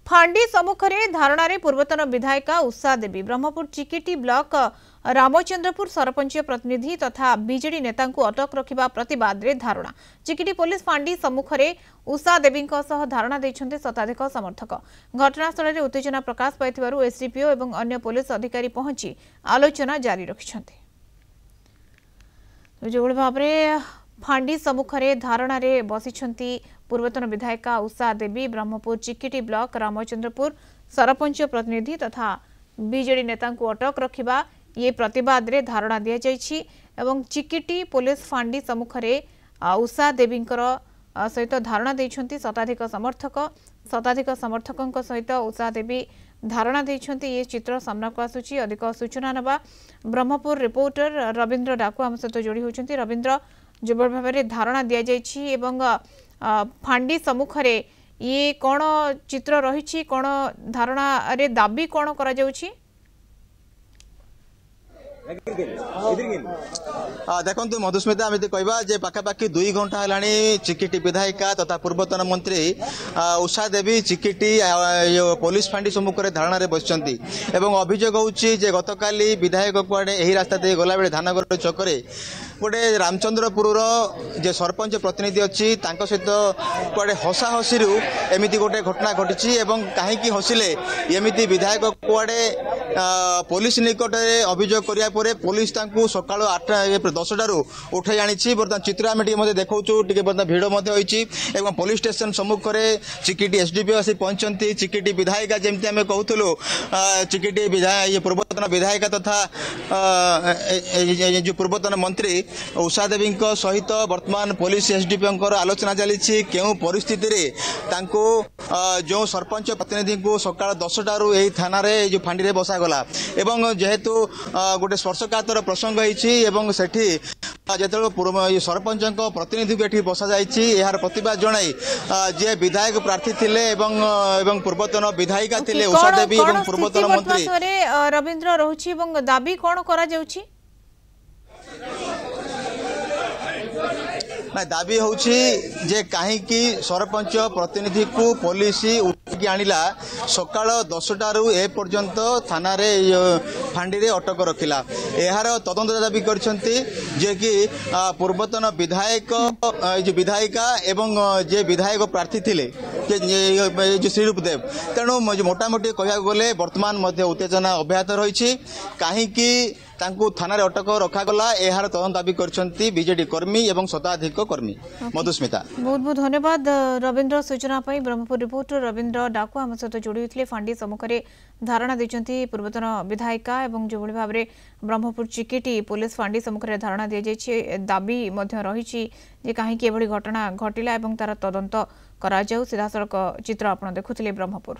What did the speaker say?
फांडी सम्मुखें धारणार पूर्वतन विधायिका उषा देवी ब्रह्मपुर चिकिटी ब्लॉक रामचंद्रपुर सरपंच प्रतिनिधि तथा बीजेडी नेता अटक रखा प्रतिवाद रे धारणा। चिकिटी पुलिस फांडी सम्मुखें उषा देवी धारणा देते शताधिक समर्थक। घटनास्थल में उत्तेजना प्रकाश पाई एसडीपीओ और अन्य पुलिस अधिकारी पहुंची आलोचना जारी रखिछन्ते। जो भाव में फांडी सम्मुखें धारणा बसी पूर्वतन विधायिका उषा देवी ब्रह्मपुर चिकिटी ब्लॉक रामचंद्रपुर सरपंच प्रतिनिधि तथा बीजेडी नेता अटक रखा ये प्रतिवाद रे धारणा दि जाइछि एवं चिकिटी पुलिस फांडी सम्मुखें उषा देवी सहित धारणा देइछन्ति शताधिक समर्थकों सहित उषा देवी धारणा देइछन्ति। ये चित्र सामना को आसुछि। अधिक सूचना नबा ब्रह्मपुर रिपोर्टर रविंद्र डाकू आम सहित जोड़ी होइछन्ति। रविंद्र, जो भाव में धारणा दि जाइछि एवं फांडी सम्मुखें ये कौन चित्र रही कौन धारणा रे दाबी कौन करा जाउछि? देखो मधुस्मिता आम कहवा जे पाखापाखि 2 घंटा है चिकिटी विधायिका तथा पूर्वतन मंत्री उषा देवी चिकिटी पुलिस फांडी सम्मुखें धारणा बसती अभियोग होची जे गतकाली विधायक कुआडे यही रास्ता दे गला बेले धानगर चौक गोटे रामचंद्रपुर जे सरपंच प्रतिनिधि अच्छी सहित कुआडे हसाहसी एमती गोटे घटना घटी कहीं हसिले एमती विधायक कुआडे पुलिस निकट में अभियोग करिया परे पुलिस तांकू सकाळ 8-10 उठाई आनी। बर्तमान चित्र आम देखा बर्तमान भिड़ एवं पुलिस स्टेशन सम्मुखें चिकिटी एसडीपीओ आसी पहुंचती। चिकिटी विधायिका जमी आम कहूँ चिकिटी पूर्वतन विधायिका तथा जो पूर्वतन मंत्री उषा देवी सहित वर्तमान पुलिस एसडीपीओ आलोचना चली क्यों परिस्थिति रे तांको जो सरपंच प्रतिनिधि को सकाळ 10टारू यही थाना जो फांडी बसागला एवं जेहेतु गोटे स्पर्शकातर प्रसंग होती जो सरपंच प्रतिनिधि को ये बसा यार प्रतिवाद जनाई जे विधायक प्रार्थी थिले एवं पूर्वतन विधायिका थिले उषा देवी एवं पूर्वतन मंत्री रविंद्र रहुछि एवं दाबी कौन करा जाउछि? ना दाबी होछि जे कहीं सरपंच प्रतिनिधि को पुलिस उठिकी आनिला सकाळ 10टारू ए पर्यंत थाना रे फांडी रे अटक रखिला। यार तदंत दाबी करछन्ति जे कि पूर्वतन विधायक जो विधायिका एवं जे विधायक प्रार्थी थिले जो श्रीरूप देव तेणु मोटामोटी कहया गले वर्तमान मध्य उत्तेजना अब्याहत रही कहीं थाना रे अटक रखागला यार तदंत दाबी करछन्ति बीजेडी कर्मी एवं शताधिक कर्मी। मधुस्मिता, बहुत बहुत धन्यवाद रविंद्र सूचना पाई। ब्रह्मपुर रिपोर्टर रविंद्र डाकू आम सहित जोड़ी होते फांडी सम्मुखें धारणा देते पूर्वतन विधायिका एवं जो भाव में ब्रह्मपुर चिकिटी पुलिस फांडी सम्मुखें धारणा दि जाइए दाबी रही कहीं घटना घटिला तार तदंत करा जाऊ। सीधासलख चित्र आप देखुले ब्रह्मपुर।